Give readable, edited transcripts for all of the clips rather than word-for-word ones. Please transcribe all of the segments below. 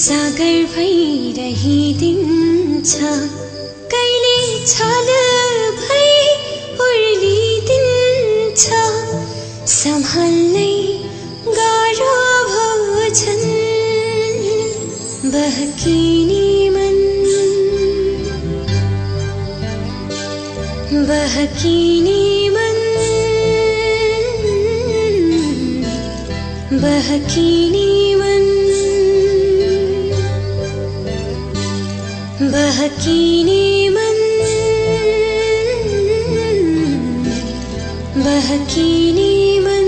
सागर भइरहिदिन्छ कहिले छल भई उर्लिदिन्छ सम्हाल्नै गाह्रो भोजन बहकिने मन बहकिने मन बहकिने मन बहकिने मन बहकिने मन।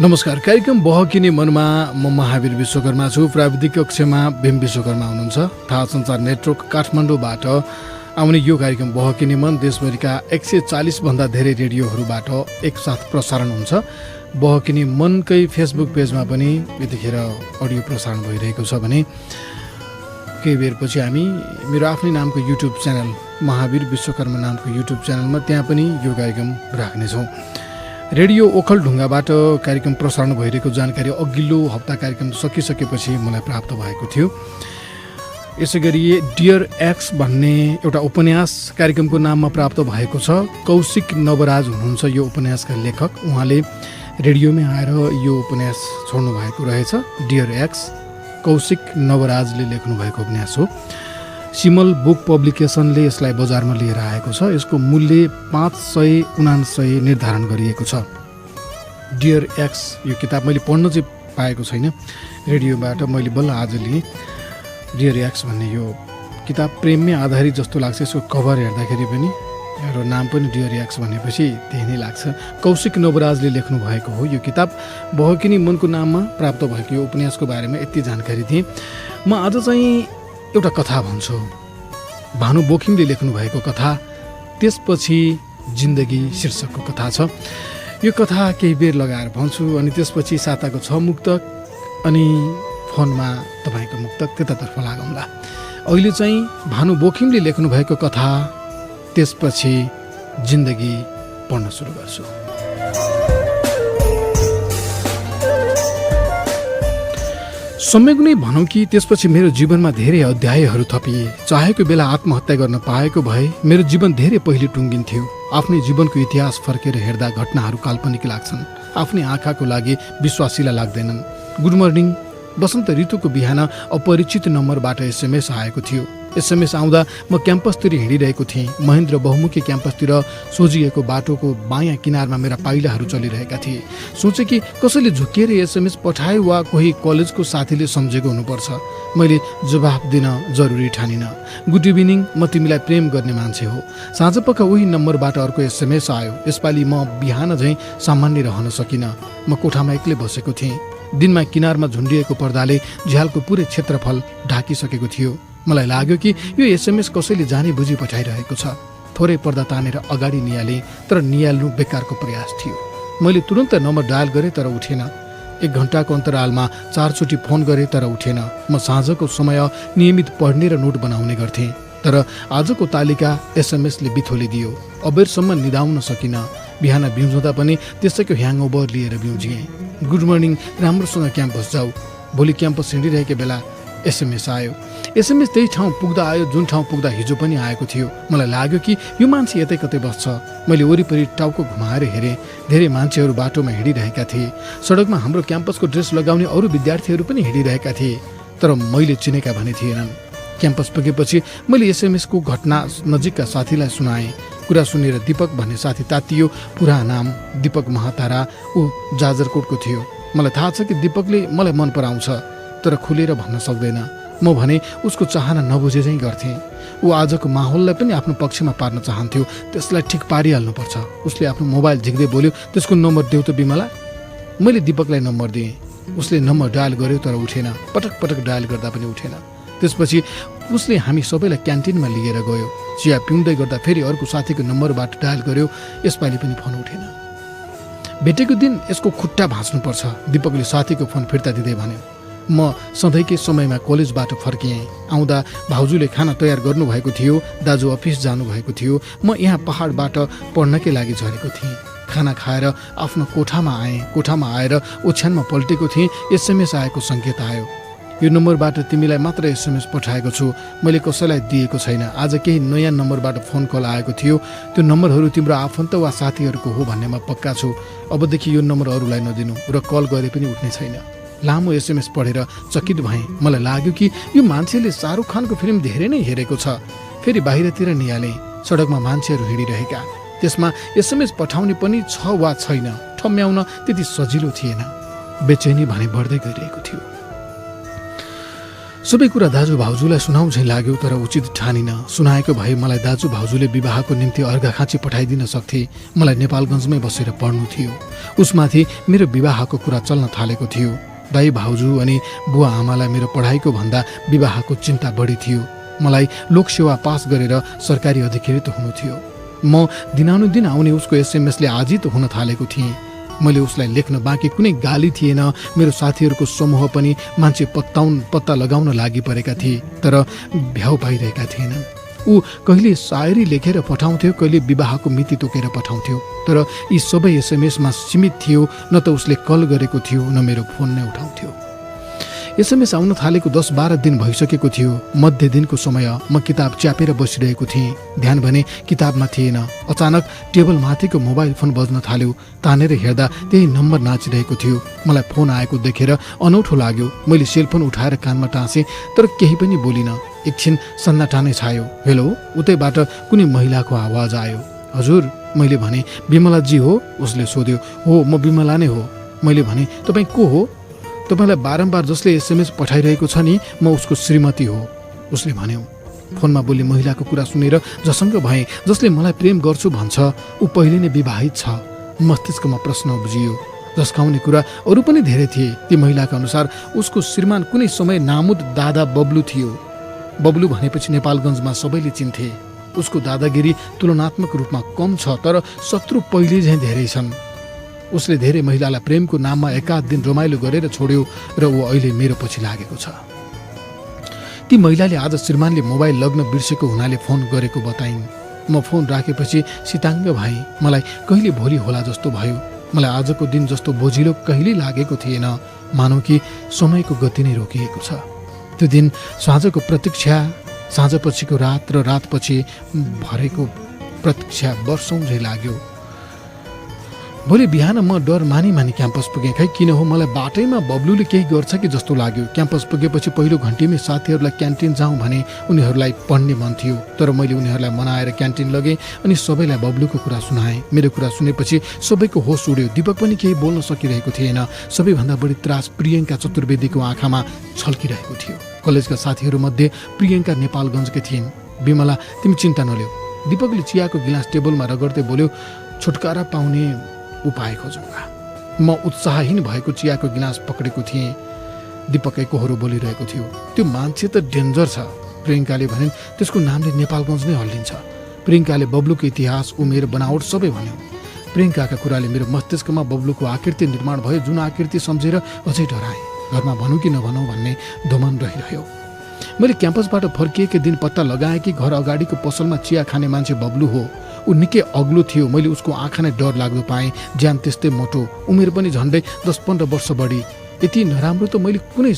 नमस्कार, कार्यक्रम बहकिने मनमा म महावीर विश्वकर्मा छु। प्राविधिक कक्षमा भीम विश्वकर्मा हुनुहुन्छ। थाहा सञ्चार नेटवर्क काठमाडौँबाट आउने यो कार्यक्रम बहकिने मन देशभरिका 140 भन्दा धेरै रेडियोहरूबाट एकसाथ प्रसारण हुन्छ। बहकिने मनकै फेसबुक पेजमा पनि यतिखेर अडियो प्रसारण भइरहेको छ भने केही बेरपछि हामी मेरो आफ्नै नामको युट्युब च्यानल महावीर विश्वकर्मा नामको युट्युब च्यानलमा त्यहाँ पनि यो कार्यक्रम राख्नेछौँ। रेडियो ओखलढुङ्गाबाट कार्यक्रम प्रसारण भइरहेको जानकारी अघिल्लो हप्ता कार्यक्रम सकिसकेपछि मलाई प्राप्त भएको थियो। यसै गरी डियर एक्स भन्ने एउटा उपन्यास कार्यक्रमको नाममा प्राप्त भएको छ। कौशिक नवराज हुनुहुन्छ यो उपन्यासका लेखक। उहाँले रेडियोमै आएर यो उपन्यास छोड्नु भएको रहेछ। डियर एक्स कौशिक नवराजले लेख्नु भएको उपन्यास हो। सिमल बुक पब्लिकेसनले यसलाई बजारमा लिएर आएको छ। यसको मूल्य 579 निर्धारण गरिएको छ। डियर एक्स यो किताब मैले पढ्न चाहिँ पाएको छैन, रेडियोबाट मैले बल्ल आज लिएँ। डियर एक्स भन्ने यो किताब प्रेममै आधारित जस्तो लाग्छ। यसको कभर हेर्दाखेरि पनि र नाम पनि डियर एक्स भनेपछि त्यही नै लाग्छ। कौशिक नवराजले लेख्नु भएको हो यो किताब। बहकिने मनको नाममा प्राप्त भएको यो उपन्यासको बारेमा यति जानकारी दिएँ। म आज चाहिँ एउटा कथा भन्छु। भानु बोकिमले लेख्नु भएको कथा, त्यसपछि जिन्दगी शीर्षकको कथा छ। यो कथा केही बेर लगाएर भन्छु अनि त्यसपछि साताको 6 मुक्तक अनि फोनमा तपाईँको मुक्तक, त्यतातर्फ लागौँला। अहिले चाहिँ भानु बोकिमले लेख्नु भएको कथा, त्यसपछि जिन्दगी पढ्न सुरु गर्छु। सम्यक नै भनौँ कि त्यसपछि मेरो जीवनमा धेरै अध्यायहरू थपिए। चाहेको बेला आत्महत्या गर्न पाएको भए मेरो जीवन धेरै पहिले टुङ्गिन्थ्यो। आफ्नै जीवनको इतिहास फर्केर हेर्दा घटनाहरू काल्पनिक लाग्छन्, आफ्नै आँखाको लागि विश्वासिला लाग्दैनन्। Good morning. वसन्त ऋतुको बिहान अपरिचित नम्बरबाट एसएमएस आएको थियो। एसएमएस आउँदा म क्याम्पसतिर हिँडिरहेको थिएँ। महेन्द्र बहुमुखी क्याम्पसतिर सोझिएको बाटोको बायाँ किनारमा मेरा पाइलाहरू चलिरहेका थिए। सोचे कि कसैले झुकिएर एसएमएस पठाए वा कोही कलेजको साथीले सम्झेको हुनुपर्छ। मैले जवाफ दिन जरुरी ठानिनँ। गुड इभिनिङ, म तिमीलाई प्रेम गर्ने मान्छे हो। साँझपख उही नम्बरबाट अर्को एसएमएस आयो। यसपालि म बिहान झैँ सामान्य रहन सकिनँ। म कोठामा एक्लै बसेको थिएँ। दिनमा किनारमा झुन्डिएको पर्दाले झ्यालको पुरै क्षेत्रफल ढाकिसकेको थियो। मलाई लाग्यो कि यो एसएमएस कसैले जानी बुझी पठाइरहेको छ। थोरै पर्दा तानेर अगाडि निहालेँ, तर निहाल्नु बेकारको प्रयास थियो। मैले तुरन्त नम्बर डायल गरेँ तर उठेन। 1 घन्टाको अन्तरालमा 4 चोटि फोन गरेँ तर उठेन। म साँझको समय नियमित पढ्ने र नोट बनाउने गर्थेँ, तर आजको तालिका एसएमएसले बिथोलिदियो। अबेरसम्म निदाउन सकिनँ। बिहान बिउझँदा पनि त्यसैको ह्याङओभर लिएर बिउझिएँ। गुड मर्निङ, राम्रोसँग क्याम्पस जाऊ। भोलि क्याम्पस हिँडिरहेको बेला एसएमएस आयो। एसएमएस त्यही ठाउँ पुग्दा आयो जुन ठाउँ पुग्दा हिजो पनि आएको थियो। मलाई लाग्यो कि यो मान्छे यतै कतै बस्छ। मैले वरिपरि टाउको घुमाएर हेरेँ। धेरै मान्छेहरू बाटोमा हिँडिरहेका थिए। सडकमा हाम्रो क्याम्पसको ड्रेस लगाउने अरू विद्यार्थीहरू पनि हिँडिरहेका थिए, तर मैले चिनेका भने थिएनन्। क्याम्पस पुगेपछि मैले एसएमएसको घटना नजिकका साथीलाई सुनाएँ। कुरा सुनेर दिपक भन्ने साथी तातियो। पुरा नाम दिपक महातारा, ऊ जाजरकोटको थियो। मलाई थाहा छ कि दिपकले मलाई मन पराउँछ, तर खुलेर भन्न सक्दैन। म भने उसको चाहना नबुझे चाहिँ गर्थेँ। ऊ आजको माहौललाई पनि आफ्नो पक्षमा पार्न चाहन्थ्यो। त्यसलाई ठिक पारिहाल्नुपर्छ। उसले आफ्नो मोबाइल झिक्दै बोल्यो, त्यसको नम्बर देऊ त बिमला। मैले दिपकलाई नम्बर दिएँ। उसले नम्बर डायल गर्यो तर उठेन, पटक पटक डायल गर्दा पनि उठेन। त्यसपछि उसले हामी सबैलाई क्यान्टिनमा लिएर गयो। चिया पिउँदै गर्दा फेरि अर्को साथीको नम्बरबाट डायल गर्यो, यसपालि पनि फोन उठेन। भेटेको दिन यसको खुट्टा भाँच्नुपर्छ, दीपकले साथीको फोन फिर्ता दिँदै भन्यो। म सधैँकै समयमा कलेजबाट फर्किएँ। आउँदा भाउजूले खाना तयार गर्नुभएको थियो, दाजु अफिस जानुभएको थियो, म यहाँ पहाडबाट पढ्नकै लागि झरेको थिएँ। खाना खाएर आफ्नो कोठामा आएँ। कोठामा आएर ओछ्यानमा पल्टेको थिएँ, एसएमएस आएको सङ्केत आयो। यो नम्बरबाट तिमीलाई मात्र एसएमएस पठाएको छु, मैले कसैलाई दिएको छैन। आज केही नयाँ नम्बरबाट फोन कल आएको थियो, त्यो नम्बरहरू तिम्रो आफन्त वा साथीहरूको हो भन्ने म पक्का छु। अबदेखि यो नम्बर अरूलाई नदिनु र कल गरे पनि उठ्ने छैन। लामो एसएमएस पढेर चकित भएँ। मलाई लाग्यो कि यो मान्छेले शाहरुख खानको फिल्म धेरै नै हेरेको छ। फेरि बाहिरतिर निहालेँ, सडकमा मान्छेहरू हिँडिरहेका। त्यसमा एसएमएस पठाउने पनि छ वा छैन ठम्म्याउन त्यति सजिलो थिएन। बेचैनी भने बढ्दै गइरहेको थियो। सबै कुरा दाजु भाउजूलाई सुनाउ झैँ लाग्यो, तर उचित ठानिन। सुनाएको भए मलाई दाजु भाउजूले विवाहको निम्ति अर्घाखाँची पठाइदिन सक्थे। मलाई नेपालगञ्जमै बसेर पढ्नु थियो। उसमाथि मेरो विवाहको कुरा चल्न थालेको थियो। दाई भाउजू अनि बुवा आमालाई मेरो पढाइको भन्दा विवाहको चिन्ता बढी थियो। मलाई लोकसेवा पास गरेर सरकारी अधिकृत हुनु थियो। म दिनानुदिन आउने उसको एसएमएसले आजित हुन थालेको थिएँ। मैले उसलाई लेख्न बाँकी कुनै गाली थिएन। मेरो साथीहरूको समूह पनि मान्छे पत्ता लगाउन लागि परेका थिए, तर भ्याउ पाइरहेका थिएनन्। ऊ कहिले सायरी लेखेर पठाउँथ्यो, कहिले विवाहको मिति तोकेर पठाउँथ्यो, तर यी सबै एसएमएसमा सीमित थियो। न त उसले कल गरेको थियो, न मेरो फोन नै उठाउँथ्यो। एसएमएस आउन थालेको 10-12 दिन भइसकेको थियो। मध्य दिनको समय म किताब च्यापेर बसिरहेको थिएँ। ध्यान भने किताबमा थिएन। अचानक टेबल माथिको मोबाइल फोन बज्न थाल्यो। तानेर हेर्दा त्यही नम्बर नाचिरहेको थियो। मलाई फोन आएको देखेर अनौठो लाग्यो। मैले सेलफोन उठाएर कानमा टाँसेँ, तर केही पनि बोलिनँ। एकछिन सन्नाटा नै छायो। हेलो, उतैबाट कुनै महिलाको आवाज आयो। हजुर, मैले भने। विमलाजी हो? उसले सोध्यो। हो, म विमला नै हो। मैले भने, तपाईँ को हो? तपाईँलाई बारम्बार जसले एसएमएस पठाइरहेको छ नि, म उसको श्रीमती हो। उसले भन्यो। फोनमा बोली महिलाको कुरा सुनेर जसङ्ग भएँ। जसले मलाई प्रेम गर्छु भन्छ, ऊ पहिले नै विवाहित छ। मस्तिष्कमा प्रश्न उब्जियो। जस्काउने कुरा अरू पनि धेरै थिए। ती महिलाका अनुसार उसको श्रीमान कुनै समय नामुद दादा बब्लु थियो। बब्लु भनेपछि नेपालगञ्जमा सबैले चिन्थे। उसको दादागिरी तुलनात्मक रूपमा कम छ, तर शत्रु पहिले झैँ धेरै छन्। उसले धेरै महिलालाई प्रेमको नाममा एकाध दिन रमाइलो गरेर छोड्यो र ऊ अहिले मेरो पछि लागेको छ। ती महिलाले आज श्रीमानले मोबाइल लग्न बिर्सेको हुनाले फोन गरेको बताइन्। म फोन राखेपछि सिताङ्ग भएँ। मलाई कहिले भोलि होला जस्तो भयो। मलाई आजको दिन जस्तो बोझिलो कहिले लागेको थिएन। मानौ कि समयको गति नै रोकिएको छ। त्यो दिन साँझको प्रतीक्षा, साँझपछिको रात र रातपछि भरेको प्रतीक्षा वर्षौँ झैँ लाग्यो। भोलि बिहान म डर मानी क्याम्पस पुगेँ। खै किन हो, मलाई बाटैमा बब्लुले केही गर्छ कि जस्तो लाग्यो। क्याम्पस पुगेपछि पहिलो घन्टीमै साथीहरूलाई क्यान्टिन जाउँ भने उनीहरूलाई पढ्ने मन थियो, तर मैले उनीहरूलाई मनाएर क्यान्टिन लगेँ अनि सबैलाई बब्लुको कुरा सुनाएँ। मेरो कुरा सुनेपछि सबैको होस उड्यो। दीपक पनि केही बोल्न सकिरहेको थिएन। सबैभन्दा बढी त्रास प्रियङ्का चतुर्वेदीको आँखामा छल्किरहेको थियो। कलेजका साथीहरूमध्ये प्रियङ्का नेपालगञ्जकै थिइन्। विमला, तिमी चिन्ता नलिऊ। दीपकले चियाको गिलास टेबलमा रगड्दै बोल्यो। छुटकारा पाउने उपाय खोजौँला। म उत्साहहीन भएको चियाको गिलास पक्रेको थिएँ। दीपकै कोहरो बोलिरहेको थियो। त्यो मान्छे त डेन्जर छ, प्रियङ्काले भनिन्। त्यसको नामले नेपालगञ्ज नै हल्लिन्छ। प्रियङ्काले बब्लुको इतिहास, उमेर, बनावट सबै भन्यो। प्रियङ्काका कुराले मेरो मस्तिष्कमा बब्लुको आकृति निर्माण भयो, जुन आकृति सम्झेर अझै डराएँ। घरमा भनौँ कि नभनौँ भन्ने दोमन रहिरह्यो। मैले क्याम्पसबाट फर्किएकै दिन पत्ता लगाएँ कि घर अगाडिको पसलमा चिया खाने मान्छे बब्लु हो। ऊ निकै अग्लो थियो। मैले उसको आँखा नै डर लाग्दो पाएँ। ज्यान त्यस्तै मोटो, उमेर पनि झन्डै 10-15 वर्ष बढी। यति नराम्रो त मेरो कुनै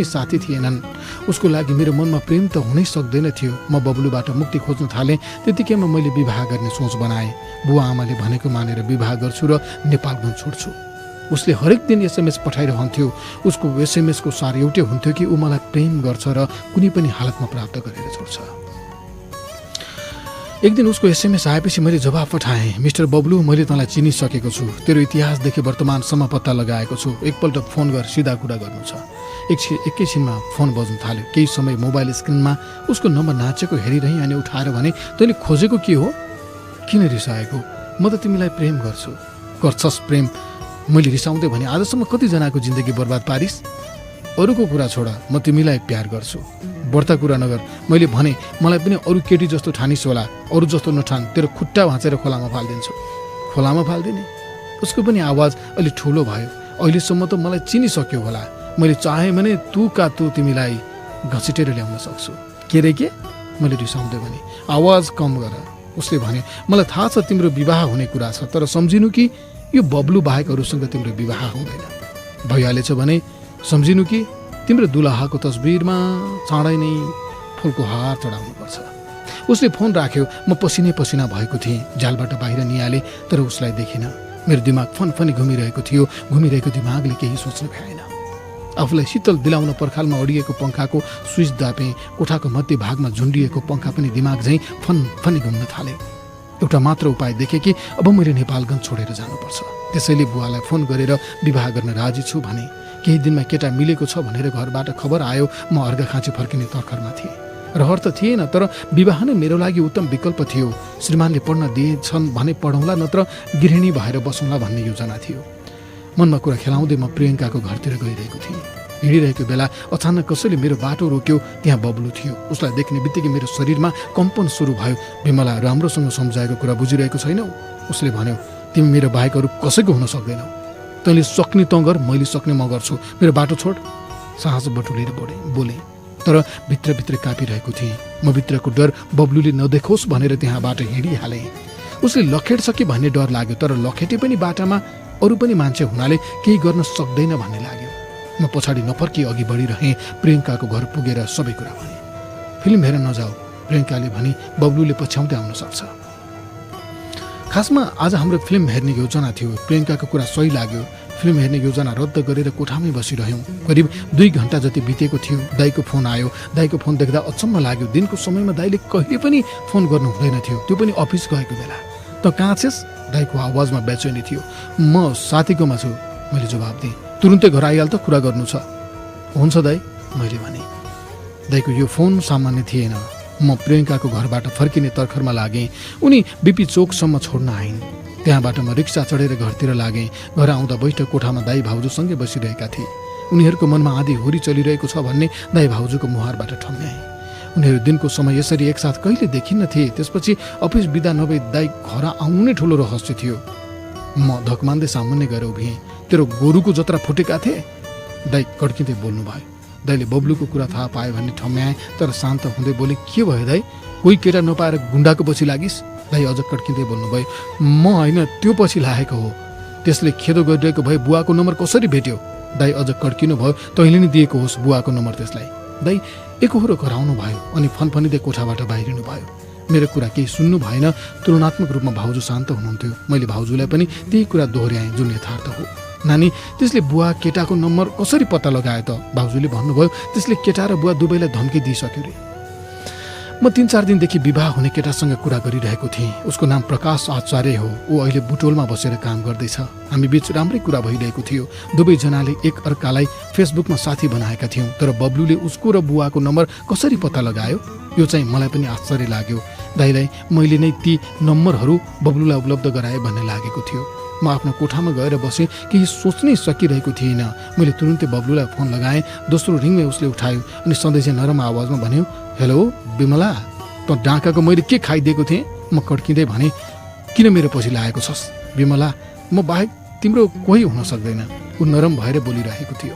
साथी थिएनन्। उसको लागि मेरो मनमा प्रेम त हुनै सक्दैन थियो। म बब्लुबाट मुक्ति खोज्न थालेँ। त्यतिकैमा मैले विवाह गर्ने सोच बनाएँ। बुवा आमाले भनेको मानेर विवाह गर्छु र नेपालगञ्ज छोड्छु। उसले हरेक दिन एसएमएस पठाइरहन्थ्यो। उसको एसएमएसको सार एउटै हुन्थ्यो कि ऊ मलाई प्रेम गर्छ र कुनै पनि हालतमा प्राप्त गरेर छोड्छ। एक दिन उसको एसएमएस आएपछि मैले जवाफ पठाएँ। मिस्टर बब्लु, मैले तँलाई चिनिसकेको छु। तेरो इतिहासदेखि वर्तमानसम्म पत्ता लगाएको छु। एकपल्ट फोन गर, सिधा कुरा गर्नु छ। एकैछिनमा फोन बज्न थाल्यो। केही समय मोबाइल स्क्रिनमा उसको नम्बर नाचेको हेरिरहेँ अनि उठाएर भने, तैँले खोजेको के हो? किन रिसाएको? म त तिमीलाई प्रेम गर्छु। गर्छस् प्रेम? मैले रिसाउँदै भने आजसम्म कतिजनाको जिन्दगी बर्बाद पारिस्? अरूको कुरा छोड, म तिमीलाई प्यार गर्छु, बढ्ता कुरा नगर। मैले भने मलाई पनि अरू केटी जस्तो ठानिस् होला, अरू जस्तो नठान, तेरो खुट्टा भाँचेर खोलामा फालिदिन्छु। खोलामा फालिदिने? उसको पनि आवाज अलि ठुलो भयो। अहिलेसम्म त मलाई चिनिसक्यो होला। मैले चाहेँ भने तिमीलाई घसिटेर ल्याउन सक्छु। के रे के? मैले रिसाउँदै भने। आवाज कम गर। उसले भने मलाई थाहा छ तिम्रो विवाह हुने कुरा छ, तर सम्झिनु कि यो बब्लु बाहेक अरूसँग तिम्रो विवाह हुँदैन। भइहालेछ भने सम्झिनु कि तिम्रो दुलाहाको तस्बिरमा चाँडै नै फुलको हार चढाउनुपर्छ। उसले फोन राख्यो। म पसिनै पसिना भएको थिएँ। झ्यालबाट बाहिर निहालेँ तर उसलाई देखिनँ। मेरो दिमाग फनफनी घुमिरहेको थियो। घुमिरहेको दिमागले केही सोच्न भ्याएन। आफूलाई शीतल दिलाउन पर्खालमा अडिएको पङ्खाको स्विच दापेँ। कोठाको मध्य भागमा झुन्डिएको पङ्खा पनि दिमाग झैँ फनफनी घुम्न थाले। एउटा मात्र उपाय देखेँ कि अब मैले नेपालगञ्ज छोडेर जानुपर्छ। त्यसैले बुवालाई फोन गरेर विवाह गर्न राजी छु भने। केही दिनमा केटा मिलेको छ भनेर घरबाट खबर आयो। म अर्घाखाँची फर्किने तर्खरमा थिएँ। रहर त थिएन, तर विवाह नै मेरो लागि उत्तम विकल्प थियो। श्रीमानले पढ्न दिएछन् भने पढौँला, नत्र गृहिणी भएर बसौँला भन्ने योजना थियो। मनमा कुरा खेलाउँदै म प्रियङ्काको घरतिर गइरहेको थिएँ। हिँडिरहेको बेला अचानक कसैले मेरो बाटो रोक्यो। त्यहाँ बब्लु थियो। उसलाई देख्ने बित्तिकै मेरो शरीरमा कम्पन सुरु भयो। विमला, राम्रोसँग सम्झाएको कुरा बुझिरहेको छैनौ? उसले भन्यो, तिमी मेरो बाहेक अरू कसैको हुन सक्दैनौ। तैँले सक्ने तँ गर, मैले सक्ने म गर्छु। मेरो बाटो छोड। साहस बटुलेर बोले, तर भित्रभित्र काँपिरहेको थिएँ। म भित्रको डर बब्लुले नदेखोस् भनेर त्यहाँबाट हिँडिहालेँ। उसले लखेट्छ कि भन्ने डर लाग्यो, तर लखेटे पनि बाटामा अरू पनि मान्छे हुनाले केही गर्न सक्दैन भन्ने लाग्यो। म पछाडि नफर्की अघि बढिरहेँ। प्रियङ्काको घर पुगेर सबै कुरा भने। फिल्म हेर नजाऊ, प्रियङ्काले भनी। बब्लुले पछ्याउँदै आउन सक्छ। खासमा आज हाम्रो फिल्म हेर्ने योजना थियो। प्रियङ्काको कुरा सही लाग्यो। फिल्म हेर्ने योजना रद्द गरेर कोठामै बसिरह्यौँ। करिब 2 घण्टा जति बितेको थियो। दाइको फोन आयो। दाइको फोन देख्दा अचम्म लाग्यो। दिनको समयमा दाइले कहिले पनि फोन गर्नु हुँदैन थियो, त्यो पनि अफिस गएको बेला। त कहाँ छेस्? दाइको आवाजमा बेचैनी थियो। म साथीकोमा छु, मैले जवाब दिएँ। तुरुन्तै घर आइहाल त, कुरा गर्नु छ। हुन्छ दाइ, मैले भने। दाइको यो फोन सामान्य थिएन। म प्रियङ्काको घरबाट फर्किने तर्खरमा लागेँ। उनी बिपी चोकसम्म छोड्न आइन्। त्यहाँबाट म रिक्सा चढेर घरतिर लागेँ। घर आउँदा बैठक कोठामा दाइ भाउजूसँगै बसिरहेका थिए। उनीहरूको मनमा आधी होरी चलिरहेको छ भन्ने दाइ भाउजूको मुहारबाट ठम्म्याए। उनीहरू दिनको समय यसरी एकसाथ कहिले देखिन्न थिए। त्यसपछि अफिस बिदा नभई दाइ घर आउनु नै ठुलो रहस्य थियो। म धकमान्दै सामुन्ने गएर उभिएँ। तेरो गोरुको जत्रा फुटेका थिए? दाइ कड्किँदै बोल्नु भयो। दाइले बब्लुको कुरा थाहा पायो भन्ने ठम्म्याए, तर शान्त हुँदै बोले, के भयो दाइ? कोही केटा नपाएर गुन्डाको पछि लागिस्? दाइ अझ कड्किँदै बोल्नुभयो, म होइन, त्यो पछि लागेको हो। त्यसले खेदो गरिरहेको भए बुवाको नम्बर कसरी भेट्यो? दाइ अझ कड्किनु भयो, तैँले नि दिएको होस् बुवाको नम्बर त्यसलाई। दाइ एकहोरो कराउनु भयो अनि फनफनिँदै कोठाबाट बाहिरिनु भयो। मेरो कुरा केही सुन्नु भएन। तुलनात्मक रूपमा भाउजू शान्त हुनुहुन्थ्यो। मैले भाउजूलाई पनि त्यही कुरा दोहोऱ्याएँ जुन यथार्थ हो। नानी, त्यसले बुवा केटाको नम्बर कसरी पत्ता लगायो त? भाउजूले भन्नुभयो, त्यसले केटा र बुवा दुवैलाई धम्की दिइसक्यो रे। म 3-4 दिनदेखि विवाह हुने केटासँग कुरा गरिरहेको थिएँ। उसको नाम प्रकाश आचार्य हो। ऊ अहिले बुटोलमा बसेर काम गर्दैछ। हामी बीच राम्रै कुरा भइरहेको थियो। दुवैजनाले एक अर्कालाई फेसबुकमा साथी बनाएका थियौँ। तर बब्लुले उसको र बुवाको नम्बर कसरी पत्ता लगायो? यो चाहिँ मलाई पनि आश्चर्य लाग्यो। दाइलाई मैले नै ती नम्बरहरू बब्लुलाई उपलब्ध गराएँ भन्ने लागेको थियो। म आफ्नो कोठामा गएर बसेँ। केही सोच्नै सकिरहेको थिइनँ। मैले तुरुन्तै बब्लुलाई फोन लगाएँ। दोस्रो रिङमै उसले उठायो अनि सधैँ नरम आवाजमा भन्यो, हेलो विमला, त डाँकाको मैले के खाइदिएको थिएँ? म कड्किँदै भने, किन मेरो पछि लागेको छस्? विमला, म बाहेक तिम्रो कोही हुन सक्दैन। ऊ नरम भएर बोलिरहेको थियो।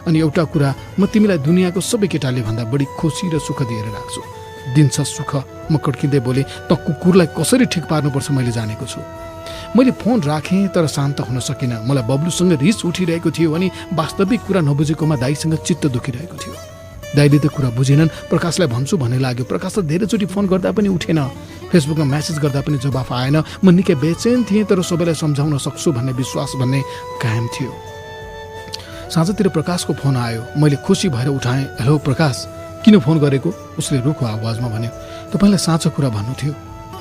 अनि एउटा कुरा, म तिमीलाई दुनियाँको सबै केटाले भन्दा बढी खुसी र सुख दिएर राख्छु। दिन्छ सुख? म कड्किँदै बोले, त कुकुरलाई कसरी ठिक पार्नुपर्छ मैले जानेको छु। मैले फोन राखेँ तर शान्त हुन सकिनँ। मलाई बब्लुसँग रिस उठिरहेको थियो अनि वास्तविक कुरा नबुझेकोमा दाइसँग चित्त दुखिरहेको थियो। दाइले त कुरा बुझेनन्। प्रकाशलाई भन्छु भन्ने लाग्यो। प्रकाशलाई धेरैचोटि फोन गर्दा पनि उठेन। फेसबुकमा म्यासेज गर्दा पनि जवाफ आएन। म निकै बेचैन थिएँ, तर सबैलाई सम्झाउन सक्छु भन्ने विश्वास भन्ने कायम थियो। साँझतिर प्रकाशको फोन आयो। मैले खुसी भएर उठाएँ। हेलो प्रकाश, किन फोन गरेको? उसले रुखो आवाजमा भन्यो, तपाईँलाई साँचो कुरा भन्नु थियो।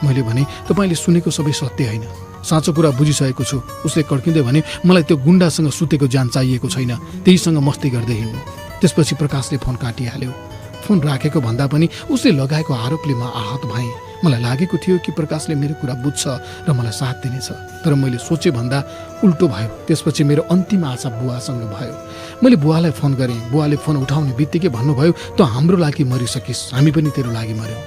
मैले भने, तपाईँले सुनेको सबै सत्य होइन, साँचो कुरा बुझिसकेको छु। उसले कड्किँदै भने, मलाई त्यो गुन्डासँग सुतेको ज्यान चाहिएको छैन, त्यहीसँग मस्ती गर्दै हिँड्नु। त्यसपछि प्रकाशले फोन काटिहाल्यो। फोन राखेको भन्दा पनि उसले लगाएको आरोपले म आहत भएँ। मलाई लागेको थियो कि प्रकाशले मेरो कुरा बुझ्छ र मलाई साथ दिनेछ, तर मैले सोचे भन्दा उल्टो भयो। त्यसपछि मेरो अन्तिम आशा बुवासँग भयो। मैले बुवालाई फोन गरेँ। बुवाले फोन उठाउने बित्तिकै भन्नुभयो, त हाम्रो लागि मरिसकिस्, हामी पनि तेरो लागि मर्यौँ।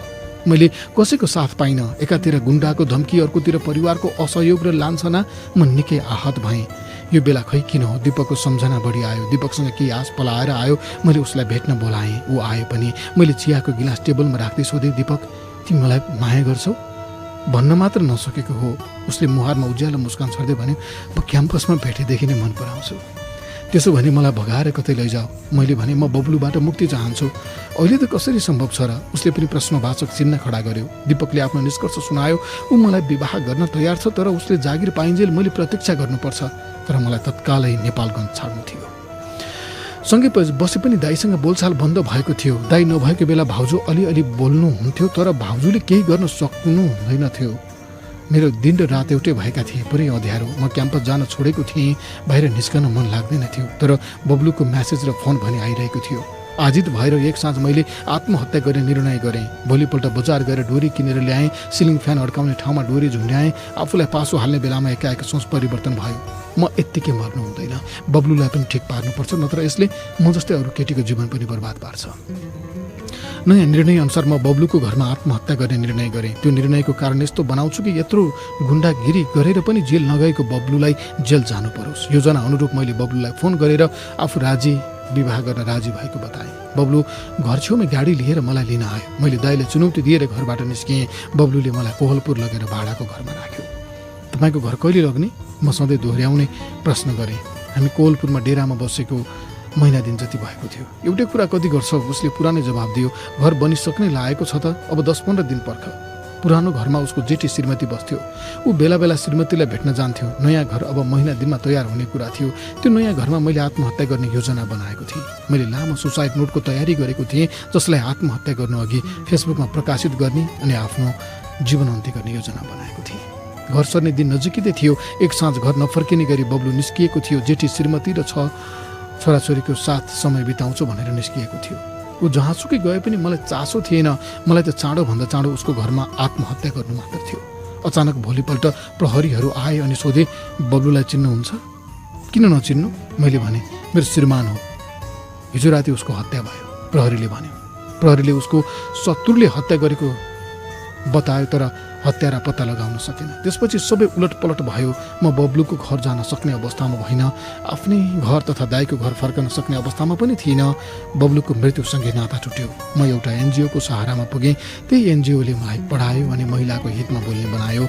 मैले कसैको साथ पाइनँ। एकातिर गुन्डाको धम्की, अर्कोतिर परिवारको असहयोग र लान्छना। म निकै आहत भएँ। यो बेला खै किन हो दिपकको सम्झना बढी आयो। दिपकसँग केही आश पलाएर आयो। मैले उसलाई भेट्न बोलाएँ। ऊ आयो पनि। मैले चियाको गिलास टेबलमा राख्दै सोधेँ, दिपक तिमी मलाई माया गर्छौ? भन्न मात्र नसकेको हो। उसले मुहारमा उज्यालो मुस्कान छर्दै भन्यो, म क्याम्पसमा भेटेदेखि नै मन पराउँछु। त्यसो भने मलाई भगाएर कतै लैजाऊ। मैले भने म बब्लुबाट मुक्ति चाहन्छु। अहिले त कसरी सम्भव छ र? उसले पनि प्रश्नवाचक चिन्ह खडा गर्यो। दिपकले आफ्नो निष्कर्ष सुनायो। ऊ मलाई विवाह गर्न तयार छ, तर उसले जागिर पाइन्जेल मैले प्रतीक्षा गर्नुपर्छ। तर मलाई तत्कालै नेपालगञ्ज छाड्नु थियो। सँगै बसे पनि दाईसँग बोलचाल बन्द भएको थियो। दाई नभएको बेला भाउजू अलिअलि बोल्नुहुन्थ्यो, तर भाउजूले केही गर्न सक्नु हुँदैन थियो। मेरो दिन र रात एउटै भएका थिए, पुरै अँध्यारो। म क्याम्पस जान छोडेको थिएँ। बाहिर निस्कन मन लाग्दैन थियो, तर बब्लुको म्यासेज र फोन भने आइरहेको थियो। आजित भएर एक साँझ मैले आत्महत्या गर्ने निर्णय गरेँ। भोलिपल्ट बजार गएर डोरी किनेर ल्याएँ। सिलिङ फ्यान अड्काउने ठाउँमा डोरी झुन्ड्याएँ। आफूलाई पासो हाल्ने बेलामा एकाएक सोच परिवर्तन भयो। म यत्तिकै मर्नु हुँदैन, बब्लुलाई पनि ठिक पार्नुपर्छ, नत्र यसले म जस्तै अरू केटीको जीवन पनि बर्बाद पार्छ। नयाँ निर्णय अनुसार म बब्लुको घरमा आत्महत्या गर्ने निर्णय गरेँ। त्यो निर्णयको कारण यस्तो बनाउँछु कि यत्रो गुन्डागिरी गरेर पनि जेल नगएको बब्लुलाई जेल जानु परोस्। योजना अनुरूप मैले बब्लुलाई फोन गरेर आफू विवाह गर्न राजी भएको बताएँ। बब्लु घर छेउमै गाडी लिएर मलाई लिन आयो। मैले दाइले चुनौती दिएर घरबाट निस्किएँ। बब्लुले मलाई कोहलपुर लगेर भाडाको घरमा राख्यो। तपाईँको घर कहिले लग्ने? म सधैँ दोहोऱ्याउने प्रश्न गरेँ। हामी कोहलपुरमा डेरामा बसेको महिना दिन जति भएको थियो। एउटै कुरा कति गर्छ? उसले पुरानै जवाब दियो, घर बनिसक्नै लागेको छ त, अब 10-15 दिन पर्ख। पुरानो घरमा उसको जेठी श्रीमती बस्थ्यो। ऊ बेला बेला श्रीमतीलाई भेट्न जान्थ्यो। नयाँ घर अब महिना दिनमा तयार हुने कुरा थियो। त्यो नयाँ घरमा मैले आत्महत्या गर्ने योजना बनाएको थिएँ। मैले लामो सुसाइड नोटको तयारी गरेको थिएँ, जसलाई आत्महत्या गर्नु अघि फेसबुकमा प्रकाशित गर्ने अनि आफ्नो जीवन अन्त्य गर्ने योजना बनाएको थिएँ। घर सर्ने दिन नजिकै थियो। एक साँझ घर नफर्किने गरी बब्लु निस्किएको थियो। जेठी श्रीमती र छोराछोरीको साथ समय बिताउँछु भनेर निस्किएको थियो। ऊ जहाँसुकै गए पनि मलाई चासो थिएन। मलाई त चाँडोभन्दा चाँडो उसको घरमा आत्महत्या गर्नु मात्र थियो। अचानक भोलिपल्ट प्रहरीहरू आए अनि सोधे, बब्लुलाई चिन्नुहुन्छ? किन नचिन्नु? मैले भने, मेरो श्रीमान हो। हिजो राति उसको हत्या भयो, प्रहरीले भन्यो। प्रहरीले उसको शत्रुले हत्या गरेको बतायो, तर हत्यारा पत्ता लगाउन सकेन। त्यसपछि सबै उलटपलट भयो। म बब्लुको घर जान सक्ने अवस्थामा भइन, आफ्नै घर तथा दाईको घर फर्कन सक्ने अवस्थामा पनि थिइनँ। बब्लुको मृत्युसँगै नाता टुट्यो। म एउटा एनजिओको सहारामा पुगेँ। त्यही एनजिओले मलाई पढायो अनि महिलाको हितमा बोल्ने बनायो।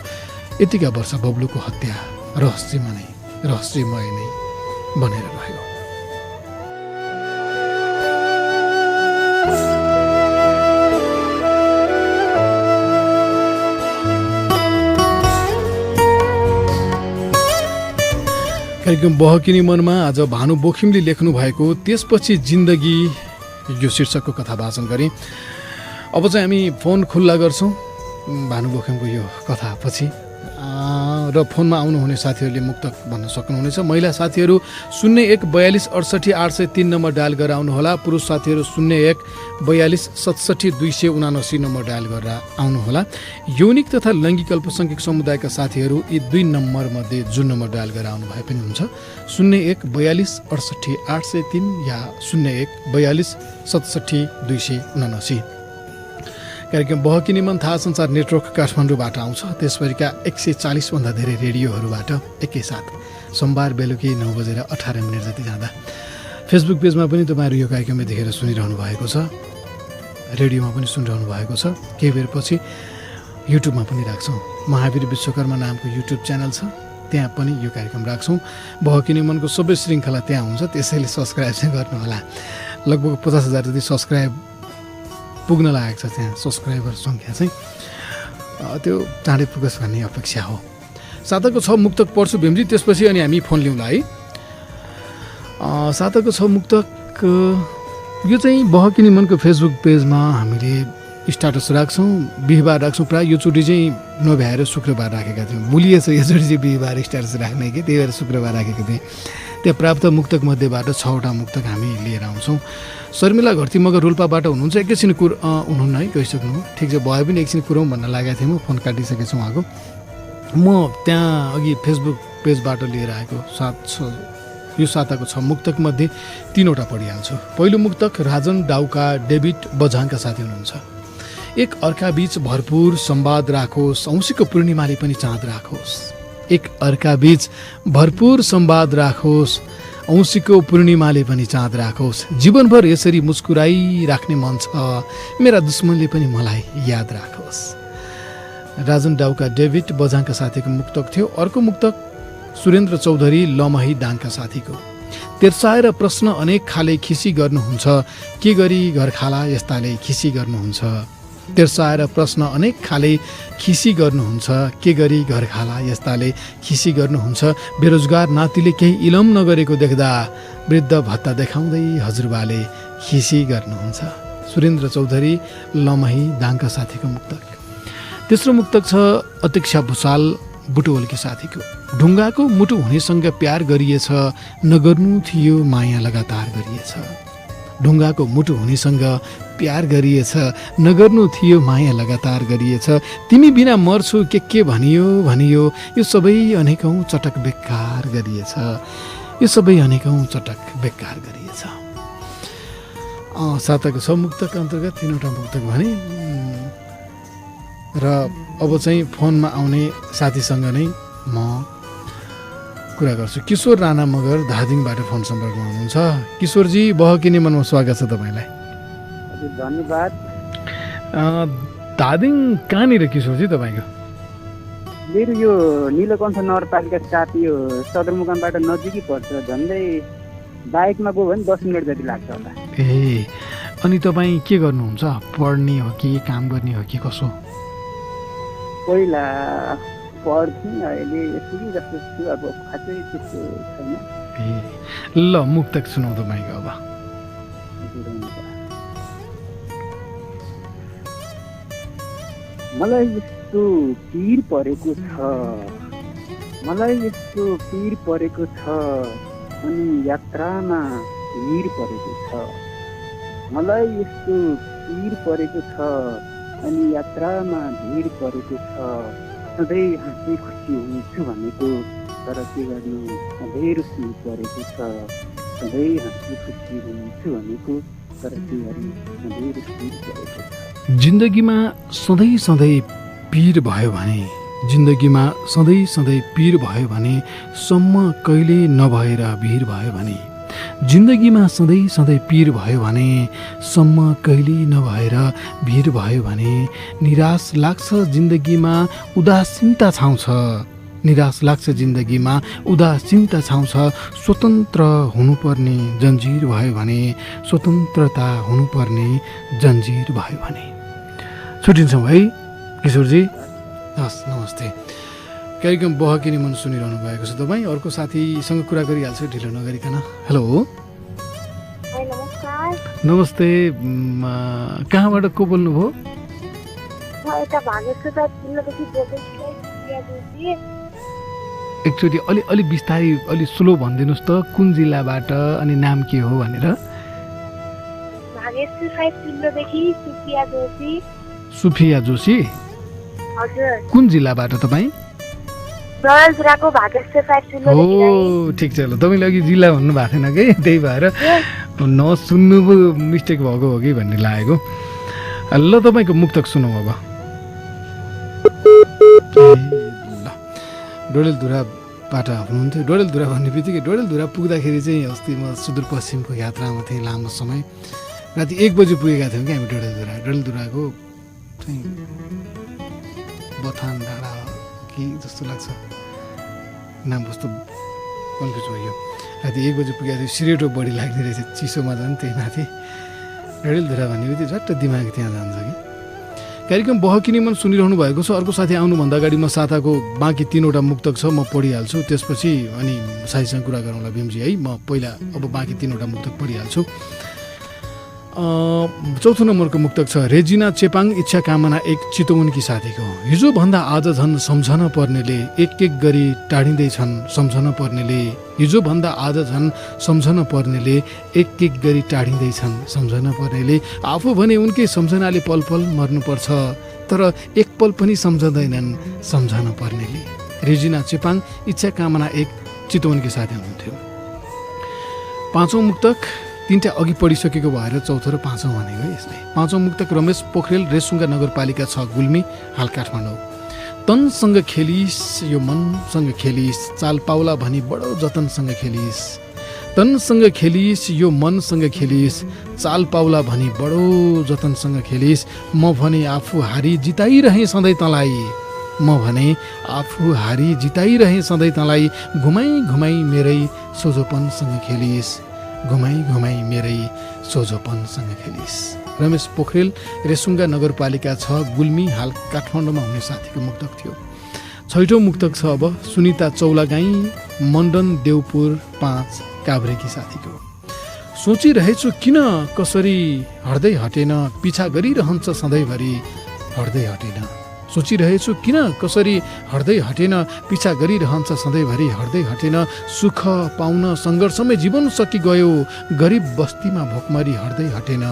यतिका वर्ष बब्लुको हत्या रहस्यमय नै बनेर रह्यो। कार्यक्रम बहकिनी मनमा आज भानु बोखिमले लेख्नु भएको त्यसपछि जिन्दगी यो शीर्षकको कथा वाचन गरेँ। अब चाहिँ हामी फोन खुल्ला गर्छौँ भानु बोखिमको यो कथा पछि, र फोनमा आउनुहुने साथीहरूले मुक्तक भन्न सक्नुहुनेछ। महिला साथीहरू 0142686803 नम्बर डायल गरेर आउनुहोला। पुरुष साथीहरू 0142670279 नम्बर डायल गरेर आउनुहोला। यौनिक तथा लैङ्गिक अल्पसङ्ख्यक समुदायका साथीहरू यी 2 नम्बर मध्ये जुन नम्बर डायल गरेर आउनु भए पनि हुन्छ। 0142686803 या 0142670279। कार्यक्रम बहकिनी मन थाहा संसार नेटवर्क काठमाडौँबाट आउँछ। त्यसभरिका 140 भन्दा धेरै रेडियोहरूबाट एकैसाथ सोमबार बेलुकी 9:18 जति जाँदा फेसबुक पेजमा पनि तपाईँहरू यो कार्यक्रम देखेर सुनिरहनु भएको छ, रेडियोमा पनि सुनिरहनु भएको छ। केही बेरपछि युट्युबमा पनि राख्छौँ। महावीर विश्वकर्मा नामको युट्युब च्यानल छ, त्यहाँ पनि यो कार्यक्रम राख्छौँ। बहकिनी मनको सबै श्रृङ्खला त्यहाँ हुन्छ, त्यसैले सब्सक्राइब चाहिँ गर्नुहोला। लगभग 50,000 जति सब्सक्राइब पुग्न लागेको छ। त्यहाँ सब्सक्राइबर सङ्ख्या चाहिँ त्यो चाँडै पुगोस् भन्ने अपेक्षा हो। साताको 6 मुक्तक पढ्छु भीमजी, त्यसपछि अनि हामी फोन लिउँला है। साताको 6 मुक्तक यो चाहिँ बहकिनी मनको फेसबुक पेजमा हामीले स्टाटस राख्छौँ, बिहिबार राख्छौँ। प्रायः यो चोटि चाहिँ नभ्याएर शुक्रबार राखेका थियौँ। भुलिएछ योचोटि चाहिँ बिहिबार स्टाटस राख्ने कि, त्यही भएर शुक्रबार राखेको थिएँ। त्यहाँ प्राप्त मुक्तक मध्येबाट 6वटा मुक्तक हामी लिएर आउँछौँ। शर्मिला घरती मगर रोल्पाबाट हुनुहुन्छ, एकैछिन हुनुहुन्न है, गइसक्नु ठिक छ, भयो पनि एकछिन कुरौँ भन्न लागेको थिएँ, म फोन काटिसकेछु उहाँको। म त्यहाँ अघि फेसबुक पेजबाट लिएर आएको यो साताको 6 मुक्तक मध्ये 3वटा पढिहाल्छु। पहिलो मुक्तक राजन डाउका डेभिड बझाङका साथी हुनुहुन्छ। एक अर्का बीच भरपूर संवाद राखोस्, औँसीको पूर्णिमाले पनि चाँद राखोस्। एक अर्का बीच भरपूर संवाद राखोस्, औँसीको पूर्णिमाले पनि चाँद राखोस्। जीवनभर यसरी मुस्कुराइराख्ने मन छ, मेरा दुश्मनले पनि मलाई याद राखोस्। राजन डाउका डेभिड बझाङका साथीको मुक्तक थियो। अर्को मुक्तक सुरेन्द्र चौधरी लमही दाङका साथीको। तेर्साएर प्रश्न अनेक खाले खिसी गर्नुहुन्छ, के गरी घर खाला यस्ताले खिसी गर्नुहुन्छ। तेर्साएर प्रश्न अनेक खाले खिसी गर्नुहुन्छ, के गरी घर खाला यस्ताले खिसी गर्नुहुन्छ। बेरोजगार नातिले केही इलम नगरेको देख्दा वृद्ध भत्ता देखाउँदै हजुरबाले खिसी गर्नुहुन्छ। सुरेन्द्र चौधरी लमही दाङका साथीको मुक्तक। तेस्रो मुक्तक छ अतीक्षा भुसाल बुटवलकी साथीको। ढुङ्गाको मुटु हुनेसँग प्यार गरिएछ, नगर्नु थियो माया लगातार गरिएछ। ढुङ्गाको मुटु हुनेसँग प्यार गरिएछ, नगर्नु थियो माया लगातार गरिएछ। तिमी बिना मर्छु के भनियो, यो सबै अनेकौँ चटक बेकार गरिएछ। यो सबै अनेकौँ चटक बेकार गरिएछ। साताको 6 मुक्तक अन्तर्गत 3वटा मुक्तक भने र अब चाहिँ फोनमा आउने साथीसँग नै म कुरा गर्छु। किशोर राणा मगर धादिङबाट फोन सम्पर्कमा हुनुहुन्छ। किशोरजी, बहकिने मनमा स्वागत छ तपाईँलाई। धन्यवाद। धादिङ कहाँनिर किशोरजी तपाईँको? मेरो यो नीलकण्ठ नगरपालिका 7 यो सदरमुकामबाट नजिकै पर्छ, झन्डै बाइकमा गयो भने 10 मिनट जति लाग्छ होला। ए, अनि तपाईँ के गर्नुहुन्छ? पढ्ने हो कि काम गर्ने हो कि कसो? पहिला पढ्थेँ, अहिले यसरी जस्तो छु, अब खासै त्यस्तो छैन। ए, ल मुक्तक सुनाउ तपाईँको अब। मलाई यस्तो पीर परेको छ, मलाई यस्तो पीर परेको छ, अनि यात्रामा भिड परेको छ। मलाई यस्तो पीर परेको छ, अनि यात्रामा भिड परेको छ। सधैँ हाँसी खुसी हुन्छु भनेको, तर के गर्नु सधैँ रुच्नु परेको छ। सधैँ हाँसी खुसी हुन्छु भनेको, तर के गर्नु सधैँ रुच्नु परेको छ। जिन्दगीमा सधैँ सधैँ पीर भयो भने, जिन्दगीमा सधैँ सधैँ पीर भयो भने, सम्म कहिले नभएर भिर भयो भने। जिन्दगीमा सधैँ सधैँ पीर भयो भने, सम्म कहिले नभएर भिर भयो भने। निराश लाग्छ जिन्दगीमा उदासीनता छाउँछ, निराश लाग्छ जिन्दगीमा उदासीनता छाउँछ। स्वतन्त्र हुनुपर्ने जन्जिर भयो भने, स्वतन्त्रता हुनुपर्ने जन्जिर भयो भने। छुट्टिन्छौँ है किशोरजी? हस्, नमस्ते। कार्यक्रम बहकिने मन सुनिरहनु भएको छ तपाईँ। अर्को साथीसँग कुरा गरिहाल्छु ढिलो नगरिकन। हेलो, नमस्ते। कहाँबाट को बोल्नुभयो? एकचोटि अलि बिस्तारै अलि स्लो भनिदिनुहोस् त, कुन जिल्लाबाट अनि नाम के हो भनेर? सुफिया जोशी। कुन जिल्लाबाट तपाईँ? हो, ठिक छ। ल, तपाईँले अघि जिल्ला भन्नु भएको थिएन कि, त्यही भएर नसुन्नु पो मिस्टेक भएको हो कि भन्ने लागेको। ल, तपाईँको मुक्तक सुनौ अब। ल, डडेलधुराबाट हुनुहुन्थ्यो। डडेलधुरा भन्ने बित्तिकै डडेलधुरा पुग्दाखेरि चाहिँ अस्ति म सुदूरपश्चिमको यात्रामा थिएँ लामो समय। राति 1 बजी पुगेका थियौँ कि हामी डडेलधुराको चाहिँ बथान डाँडा कि जस्तो लाग्छ, नाम कस्तो कन्फ्युज भयो। राति 1 बजी पुगेको थियो। सिरेटो बढी लाग्ने रहेछ, चिसोमा झन् त्यही माथि डडेलधुरा भन्ने बित्तिकै झट्ट दिमाग त्यहाँ जान्छ कि। कार्यक्रम बहकिने मन सुनिरहनु भएको छ। अर्को साथी आउनुभन्दा अगाडि म साताको बाँकी 3वटा मुक्तक छ, म पढिहाल्छु, त्यसपछि अनि साथीसँग कुरा गरौँला भीमजी है। म पहिला अब बाँकी 3वटा मुक्तक पढिहाल्छु। चौथो नम्बरको मुक्तक छ रेजिना चेपाङ इच्छा कामना एक चितवनकी साथीको। हिजोभन्दा आज झन् सम्झन पर्नेले एक एक गरी टाढिँदैछन् सम्झन पर्नेले। हिजोभन्दा आज झन् सम्झन पर्नेले एक एक गरी टाढिँदैछन् सम्झन पर्नेले। आफू भने उनकै सम्झनाले पल पल मर्नुपर्छ तर एक पल पनि सम्झँदैनन् सम्झन पर्नेले। रेजिना चेपाङ इच्छा कामना एक चितवनकी साथी हुनुहुन्थ्यो। पाँचौँ मुक्तक तीनटा अघि पढिसकेको भएर चौथो र पाँचौँ भनेको यसले। पाँचौँ मुक्तक रमेश पोखरेल रेसुङ्गा नगरपालिका 6 गुल्मी हाल काठमाडौँ। तनसँग खेलिस यो मनसँग खेलिस चाल पाउला भनी बडो जतनसँग खेलिस। तनसँग खेलिस यो मनसँग खेलिस चाल पाउला भनी बडो जतनसँग खेलिस। म भने आफू हारी जिताइरहेँ सधैँ तँलाई। म भने आफू हारी जिताइरहेँ सधैँ तँलाई। घुमाई घुमाई मेरै सोझोपनसँग खेलिस। घुमाई घुमाई मेरै सोझोपनसँग खेलिस। रमेश पोखरेल रेसुङ्गा नगरपालिका 6 गुल्मी हाल काठमाडौँमा हुने साथीको मुक्तक थियो। छैठौँ मुक्तक छ अब सुनिता चौलागाई मण्डन देवपुर 5 काभ्रेकी साथीको। सोचिरहेछु किन कसरी हट्दै हटेन पिछा गरिरहन्छ सधैँभरि हट्दै हटेन। सोचिरहेछु किन कसरी हट्दै हटेन पिछा गरिरहन्छ सधैँभरि हट्दै हटेन। सुख पाउन सङ्घर्षमै जीवन सकिगयो गरिब बस्तीमा भोकमरी हट्दै हटेन।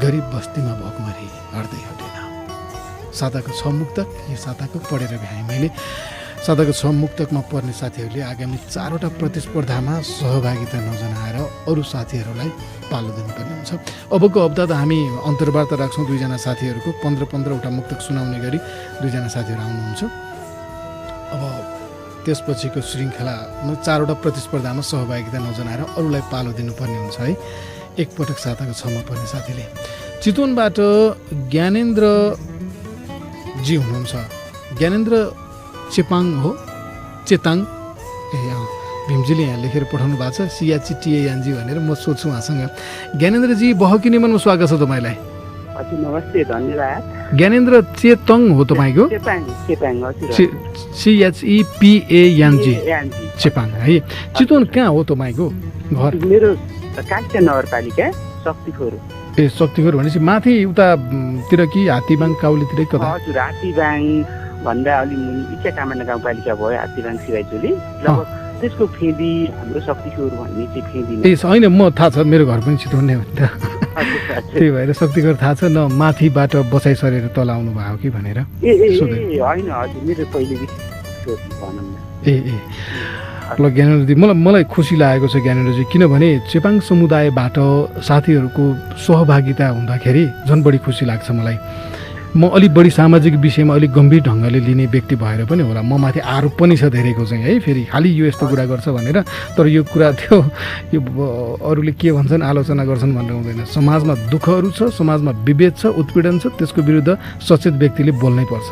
गरिब बस्तीमा भोकमरी हट्दै हटेन। साताको 6 मुक्तक यो साताको पढेर भ्याएँ मैले। साताको 6 मुक्तकमा पढ्ने साथीहरूले आगामी 4वटा प्रतिस्पर्धामा सहभागिता नजनाएर अरू साथीहरूलाई पालो दिनुपर्ने हुन्छ। अबको हप्ता त हामी अन्तर्वार्ता राख्छौँ 2 जना साथीहरूको 15-15वटा मुक्तक सुनाउने गरी 2 जना साथीहरू आउनुहुन्छ। अब त्यसपछिको श्रृङ्खलामा 4वटा प्रतिस्पर्धामा सहभागिता नजनाएर अरूलाई पालो दिनुपर्ने हुन्छ है। एकपटक साताको 6मा पर्ने साथीले चितवनबाट ज्ञानेन्द्रजी हुनुहुन्छ। ज्ञानेन्द्र चेपाङ हो चेताङ ए भीमजीले यहाँ लेखेर पठाउनु भएको छ CHTANG भनेर म सोध्छु उहाँसँग। ज्ञानेन्द्रजी बहकी निमनमा स्वागत छ तपाईँलाई। हजुर नमस्ते धन्यवाद। ज्ञानेन्द्र चेतङ हो तपाईँको? CHEPANG चेपाङ है। चितवन कहाँ हो तपाईँको घर? मेरो कान्छा नगरपालिका शक्तिखोर। ए शक्तिखोर भनेपछि माथि उतातिर कि हात्तीबाङ काउलीतिरै कता? हजुर हात्तीबाङ भन्दा अलि मुनि इच्छा कामना गाउँपालिका भयो हात्तीबाङ सिराइचोली लगभग त्यसको फेदी हाम्रो शक्तिखोर भन्ने चाहिँ फेदी। ए होइन म थाहा छ मेरो घर पनि चितवन नै हो नि त। त्यही भएर शक्तिखोर थाहा छ न माथिबाट बसाइ सरेर तल आउनु भयो कि भनेर। ए होइन हजुर मेरो पहिलेदेखि भनौँ न। ए ल ज्ञानेन्द्रजी मलाई खुसी लागेको छ ज्ञानेन्द्रजी किनभने चेपाङ समुदायबाट साथीहरूको सहभागिता हुँदाखेरि झन् बढी खुसी लाग्छ मलाई। म अलिक बढी सामाजिक विषयमा अलिक गम्भीर ढङ्गले लिने व्यक्ति भएर पनि होला म माथि आरोप पनि छ धेरैको चाहिँ है। फेरि खालि यो यस्तो कुरा गर्छ भनेर तर यो कुरा थियो यो अरूले के भन्छन् आलोचना गर्छन् भनेर हुँदैन। समाजमा दुःखहरू छ समाजमा विभेद छ उत्पीडन छ त्यसको विरुद्ध सचेत व्यक्तिले बोल्नै पर्छ।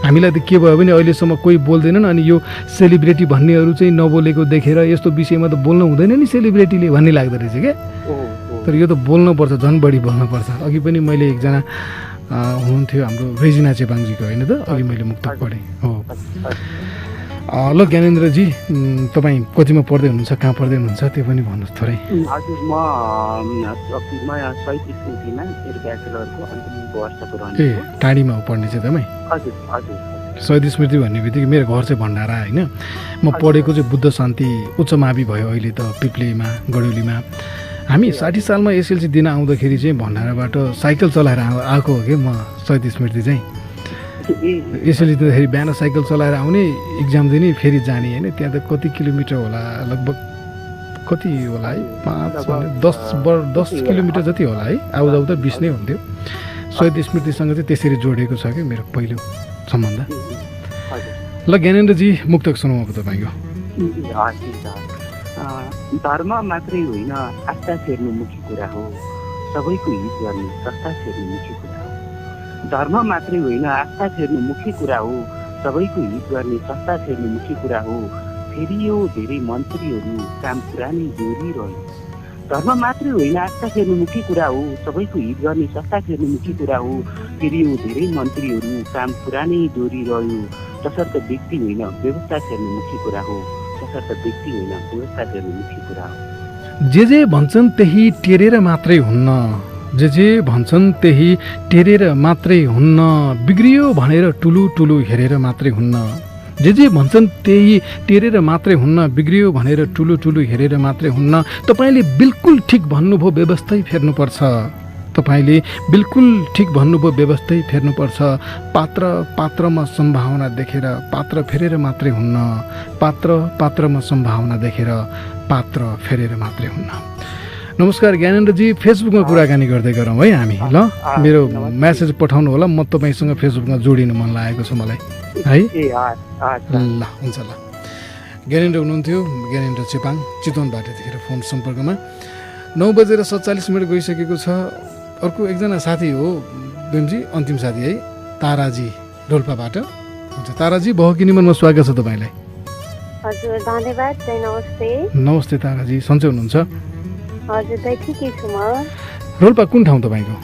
हामीलाई त के भयो भने अहिलेसम्म कोही बोल्दैनन् अनि यो सेलिब्रेटी भन्नेहरू चाहिँ नबोलेको देखेर यस्तो विषयमा त बोल्नु हुँदैन नि सेलिब्रेटीले भन्ने लाग्दो रहेछ क्या। तर यो त बोल्नुपर्छ झन् बढी बोल्नुपर्छ। अघि पनि मैले एकजना हुनुहुन्थ्यो हाम्रो रेजिना चेपाङजीको होइन त अघि मैले मुक्तक पढेँ हो। ल ज्ञानेन्द्रजी तपाईँ कतिमा पढ्दै हुनुहुन्छ कहाँ पढ्दै हुनुहुन्छ त्यो पनि भन्नुहोस् थोरै। हजुर म 37 स्मृतिमा मेरो ब्याचलरको अन्तिम वर्षको रहने। ए टाढीमा हो पढ्ने चाहिँ तपाईँ? हजुर हजुर। 37 स्मृति भन्ने बित्तिकै मेरो घर चाहिँ भण्डारा होइन। म पढेको चाहिँ बुद्ध शान्ति उच्च मावि भयो अहिले त पिप्लेमा गडौलीमा। हामी 60 सालमा एसएलसी दिन आउँदाखेरि चाहिँ भण्डाराबाट साइकल चलाएर आएको हो कि म 37 स्मृति चाहिँ। एसएलसी दिँदाखेरि बिहान साइकल चलाएर आउने इक्जाम दिने फेरि जाने होइन। त्यहाँ त कति किलोमिटर होला लगभग कति होला है 5-10 किलोमिटर जति होला है। आउजाउ त 20 नै हुन्थ्यो। 37 स्मृतिसँग चाहिँ त्यसरी जोडिएको छ कि मेरो पहिलो सम्बन्ध। ल ज्ञानेन्द्रजी मुक्तक सुनौँ अब तपाईँको। धर्म मात्रै होइन आस्था फेर्नु मुख्य कुरा हो सबैको हित गर्ने संस्था फेर्नु मुख्य कुरा हो। धर्म मात्रै होइन आस्था फेर्नु मुख्य कुरा हो सबैको हित गर्ने संस्था फेर्नु मुख्य कुरा हो। फेरि यो धेरै मन्त्रीहरू काम पुरानै दोहोरिरह्यो। धर्म मात्रै होइन आस्था फेर्नु मुख्य कुरा हो सबैको हित गर्ने संस्था फेर्नु मुख्य कुरा हो। फेरि यो धेरै मन्त्रीहरू काम पुरानै दोहोरिरह्यो। तसर्थ व्यक्ति होइन व्यवस्था फेर्नु मुख्य कुरा हो तसर्थ व्यक्ति होइन व्यवस्था फेर्नु मुख्य कुरा हो। जे भन्छन् त्यही टेरेर मात्रै हुन्न, जे भन्छन् त्यही टेरेर मात्रै हुन्न, बिग्रियो भनेर टुलु टुलु हेरेर मात्रै हुन्न, जे भन्छन् त्यही टेरेर मात्रै हुन्न, बिग्रियो भनेर टुलु टुलु हेरेर मात्रै हुन्न। तपाईँले बिल्कुल ठिक भन्नुभयो, व्यवस्थै फेर्नुपर्छ। तपाईँले बिल्कुल ठिक भन्नुभयो, व्यवस्थै फेर्नुपर्छ। पात्रमा सम्भावना देखेर पात्र फेरेर मात्रै हुन्न, पात्रमा सम्भावना देखेर पात्र फेरेर मात्रै हुन्न। नमस्कार ज्ञानेन्द्रजी, फेसबुकमा कुराकानी गर्दै गरौँ है हामी, ल? मेरो म्यासेज पठाउनु होला, म तपाईँसँग फेसबुकमा जोडिनु मन लागेको छ मलाई है। ल हुन्छ ल। ज्ञानेन्द्र हुनुहुन्थ्यो, ज्ञानेन्द्र चेपाङ चितवनबाट यतिखेर फोन सम्पर्कमा। 9:47 गइसकेको छ। अर्को एकजना साथी हो बेमजी, अन्तिम साथी है, ताराजी डोल्पाबाट। हुन्छ ताराजी, बहकिनी मनमा स्वागत छ तपाईँलाई। हजुर धन्यवाद, नमस्ते। नमस्ते ताराजी, सन्चै हुनुहुन्छ? हजुर दाइ ठिकै छु म। रोल्पा कुन ठाउँ तपाईँको?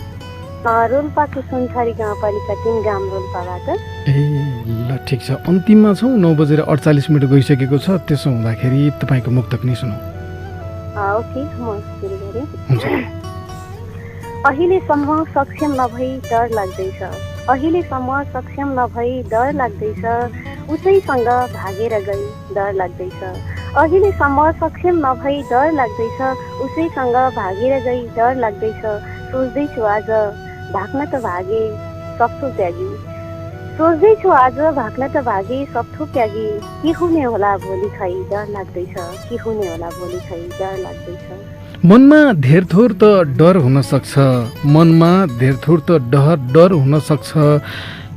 रोल्पाको सुनछारी गाउँपालिका 3 गाउँ रोल्पाबाट। ए ल ठिक छ, अन्तिममा छौँ, 9:48 गइसकेको छ। त्यसो हुँदाखेरि तपाईँको मुक्तक नै सुनौ। ओके, म सुरु गरेँ। हुन्छ। अहिलेसम्म सक्षम नभई डर लाग्दैछ, अहिलेसम्म सक्षम नभई डर लाग्दैछ, उसैसँग भागेर गई डर लाग्दैछ, अहिलेसम्म सक्षम नभई डर लाग्दैछ, उसैसँग भागेर गई डर लाग्दैछ। सोच्दैछु आज भाग्न त भागे सब थोक त्यागी, सोच्दैछु आज भाग्न त भागे सब थोक त्यागी, के हुने होला भोलि खै डर लाग्दैछ, के हुने होला भोलि खै डर लाग्दैछ। मनमा धेर थोर त डर हुन सक्छ, मनमा धेर थोर त डर हुन सक्छ,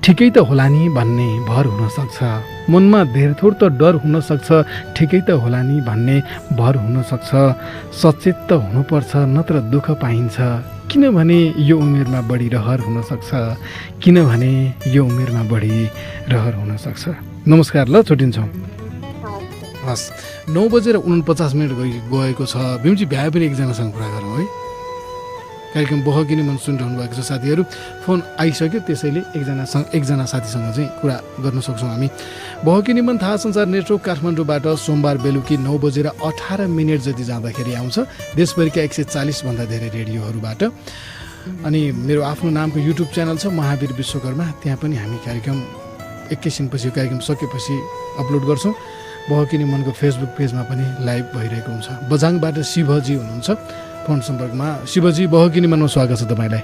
ठिकै त होला नि भन्ने भर हुन सक्छ। मनमा धेर थोर त डर हुन सक्छ, ठिकै त होला नि भन्ने भर हुन सक्छ। सचेत त हुनुपर्छ, नत्र दुःख पाइन्छ, किनभने यो उमेरमा बढी रहर हुन सक्छ, किनभने यो उमेरमा बढी रहर हुन सक्छ। नमस्कार, ल छुट्टिन्छौँ। हस्, 9:49 गएको छ। भीमजी भ्याए पनि एकजनासँग कुरा गरौँ है। कार्यक्रम बहकिनी मन सुनिरहनु भएको छ साथीहरू, फोन आइसक्यो, त्यसैले एकजना साथीसँग चाहिँ कुरा गर्न सक्छौँ हामी। बहकिनी मन थाहा संसार नेटवर्क काठमाडौँबाट सोमबार बेलुकी 9:18 जति जाँदाखेरि आउँछ देशभरिका 140 भन्दा धेरै रेडियोहरूबाट। अनि मेरो आफ्नो नामको युट्युब च्यानल छ महावीर विश्वकर्मा, त्यहाँ पनि हामी कार्यक्रम एकैछिनपछि कार्यक्रम सकेपछि अपलोड गर्छौँ। बहकिनी मनको फेसबुक पेजमा पनि लाइभ भइरहेको हुन्छ। बझाङबाट शिवजी हुनुहुन्छ फोन सम्पर्कमा। शिवजी, बहकिनी मनमा स्वागत छ तपाईँलाई।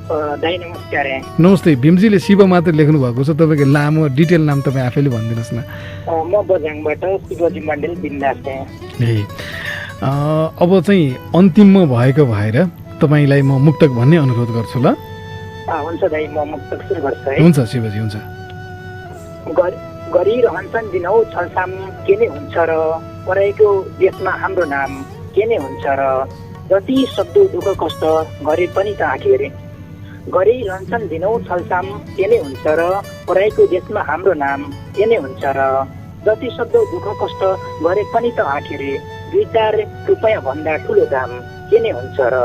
नमस्कार। नमस्ते। भीमजीले शिव मात्र लेख्नु भएको छ, तपाईँको लामो डिटेल नाम तपाईँ आफैले भनिदिनुहोस् न। म बझाङबाट शिवजी मण्डल बिन्दास। ए अब चाहिँ अन्तिममा भएको भएर तपाईँलाई म मुक्तक भन्ने अनुरोध गर्छु ल। हुन्छ दाइ, म मुक्तक सुरु गर्छु है। हुन्छ शिवजी, हुन्छ। गरिरहन्छन् दिनौ छलसाम, के नै हुन्छ र पराइको देशमा हाम्रो नाम के नै हुन्छ र, जति सक्दो दुःख कष्ट गरे पनि त आखिर, गरिरहन्छन् दिनौ छलसाम, के नै हुन्छ र पराइको देशमा हाम्रो नाम के नै हुन्छ र, जति सक्दो दुःख कष्ट गरे पनि त आखिर, 2-4 रुपियाँ भन्दा ठुलो दाम के नै हुन्छ र,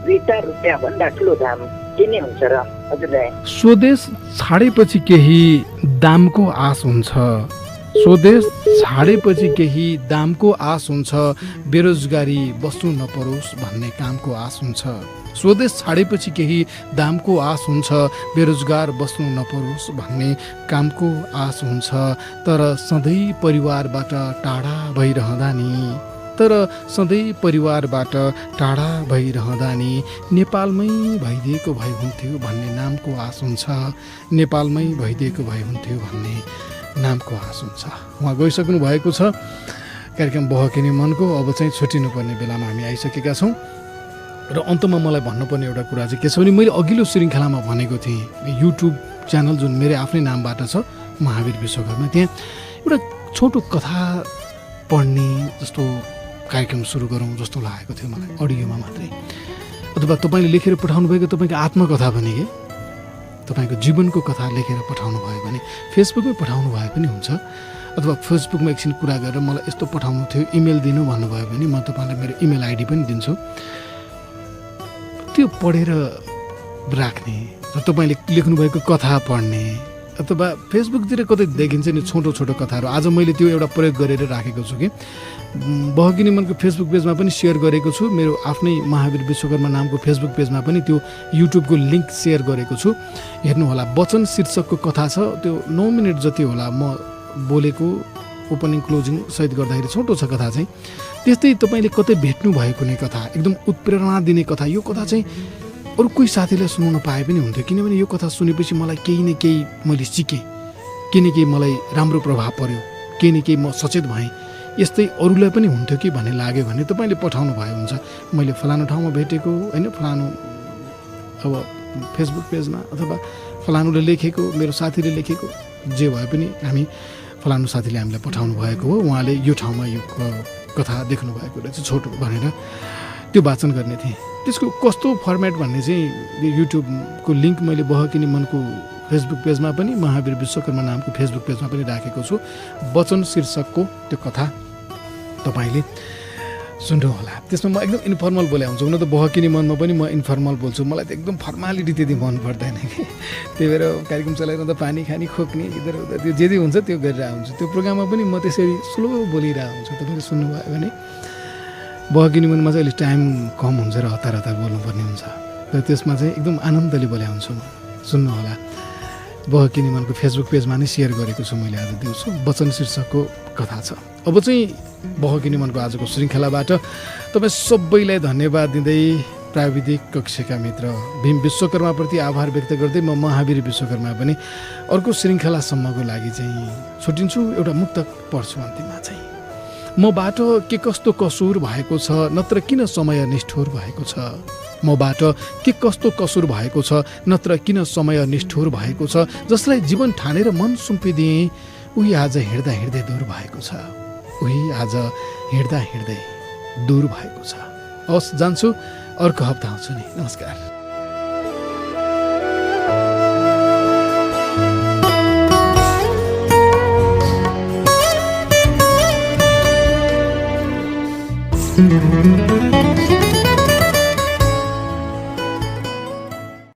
2-4 रुपियाँ भन्दा ठुलो दाम के नै हुन्छ र। हजुरलाई स्वदेश छाडेपछि केही दामको आश हुन्छ, स्वदेश छाडेपछि केही दामको आश हुन्छ, बेरोजगारी बस्नु नपरोस् भन्ने कामको आश हुन्छ। स्वदेश छाडेपछि केही दामको आश हुन्छ, बेरोजगार बस्नु नपरोस् भन्ने कामको आश हुन्छ, तर सधैँ परिवारबाट टाढा भइरहँदा नि, तर सधैँ परिवारबाट टाढा भइरहँदा नि, नेपालमै भइदिएको भए हुन्थ्यो भन्ने नामको आश हुन्छ, नेपालमै भइदिएको भए हुन्थ्यो भन्ने नामको आश हुन्छ। उहाँ गइसक्नु भएको छ कार्यक्रम बहकिनी मनको। अब चाहिँ छुट्टिनुपर्ने बेलामा हामी आइसकेका छौँ र अन्तमा मलाई भन्नुपर्ने एउटा कुरा चाहिँ के छ भने, मैले अघिल्लो श्रृङ्खलामा भनेको थिएँ युट्युब च्यानल जुन मेरो आफ्नै नामबाट छ महावीर विश्वकर्मा, त्यहाँ एउटा छोटो कथा पढ्ने जस्तो कार्यक्रम सुरु गरौँ जस्तो लागेको थियो मलाई, अडियोमा मात्रै, अथवा तपाईँले लेखेर पठाउनु भएको तपाईँको आत्मकथा भने के तपाईँको जीवनको कथा लेखेर पठाउनु भयो भने फेसबुकमै पठाउनु भए पनि हुन्छ, अथवा फेसबुकमा एकछिन कुरा गरेर मलाई यस्तो पठाउनु थियो, इमेल दिनु भन्नुभयो भने म तपाईँलाई मेरो इमेल आइडी पनि दिन्छु। त्यो पढेर राख्ने, तपाईँले लेख्नुभएको कथा पढ्ने, अथवा फेसबुकतिर कतै देखिन्छ नि छोटो छोटो कथाहरू। आज मैले त्यो एउटा प्रयोग गरेर राखेको छु कि बहकिनी मनको फेसबुक पेजमा पनि सेयर गरेको छु, मेरो आफ्नै महावीर विश्वकर्मा नामको फेसबुक पेजमा पनि त्यो युट्युबको लिङ्क सेयर गरेको छु। हेर्नुहोला, वचन शीर्षकको कथा छ, त्यो 9 मिनट जति होला म बोलेको, ओपनिङ क्लोजिङ सहित गर्दाखेरि छोटो छ कथा चाहिँ। त्यस्तै तपाईँले कतै भेट्नु भएको कुनै कथा, एकदम उत्प्रेरणा दिने कथा, यो कथा चाहिँ अरू कोही साथीलाई सुनाउन पाए पनि हुन्थ्यो, किनभने यो कथा सुनेपछि मलाई केही न केही मैले सिकेँ, केही न केही मलाई राम्रो प्रभाव पर्यो, केही न केही म सचेत भएँ, यस्तै अरूलाई पनि हुन्थ्यो कि भन्ने लाग्यो भने तपाईँले पठाउनु भयो हुन्छ। मैले फलानु ठाउँमा भेटेको होइन, फलानु अब फेसबुक पेजमा अथवा फलानुले लेखेको, मेरो साथीले लेखेको, जे भए पनि हामी फलानु साथीले हामीलाई पठाउनु भएको हो, उहाँले यो ठाउँमा यो कथा देख्नु भएको रहेछ छोटो भनेर त्यो वाचन गर्ने थिएँ। त्यसको कस्तो फर्मेट भन्ने चाहिँ युट्युबको लिङ्क मैले बहकिनी मनको फेसबुक पेजमा पनि, महावीर विश्वकर्मा नामको फेसबुक पेजमा पनि राखेको छु। वचन शीर्षकको त्यो कथा तपाईँले सुन्नु होला। त्यसमा म एकदम इन्फर्मल बोले हुन्छु, हुन त बहकिनी मनमा पनि म इन्फर्मल बोल्छु, मलाई त एकदम फर्मालिटी त्यति मन पर्दैन कि, त्यही भएर कार्यक्रम चलाइरहँदा पानी खाने, खोक्ने, इधर उधर त्यो जे हुन्छ त्यो गरिरहेको हुन्छु। त्यो प्रोग्राममा पनि म त्यसरी स्लो बोलिरहेको हुन्छु। तपाईँले सुन्नुभयो भने बहकिनी मनमा चाहिँ अलिक टाइम कम हुन्छ र हतार हतार बोल्नुपर्ने हुन्छ, र त्यसमा चाहिँ एकदम आनन्दले बोले हुन्छु म। सुन्नु होला, बहकिनी मनको फेसबुक पेजमा नै सेयर गरेको छु मैले आज दिउँसो, वचन शीर्षकको कथा छ। अब चाहिँ बहकिनी मनको आजको श्रृङ्खलाबाट तपाईँ सबैलाई धन्यवाद दिँदै प्राविधिक कक्षका मित्र भीम विश्वकर्माप्रति आभार व्यक्त गर्दै म महावीर विश्वकर्मा पनि अर्को श्रृङ्खलासम्मको लागि चाहिँ छुट्टिन्छु। एउटा मुक्तक पढ्छु अन्तिममा चाहिँ। मबाट के कस्तो कसुर भएको छ, नत्र किन समय निष्ठुर भएको छ। मबाट के कस्तो कसुर भएको छ, नत्र किन समय निष्ठुर भएको छ। जसलाई जीवन ठानेर मन सुम्पिदिएँ, उही आज हिँड्दा हिँड्दै दूर भएको छ। उही आज हिँड्दा हिँड्दै दूर भएको छ। हवस्, जान्छु, अर्को हप्ता आउँछु नि। नमस्कार। Thank you.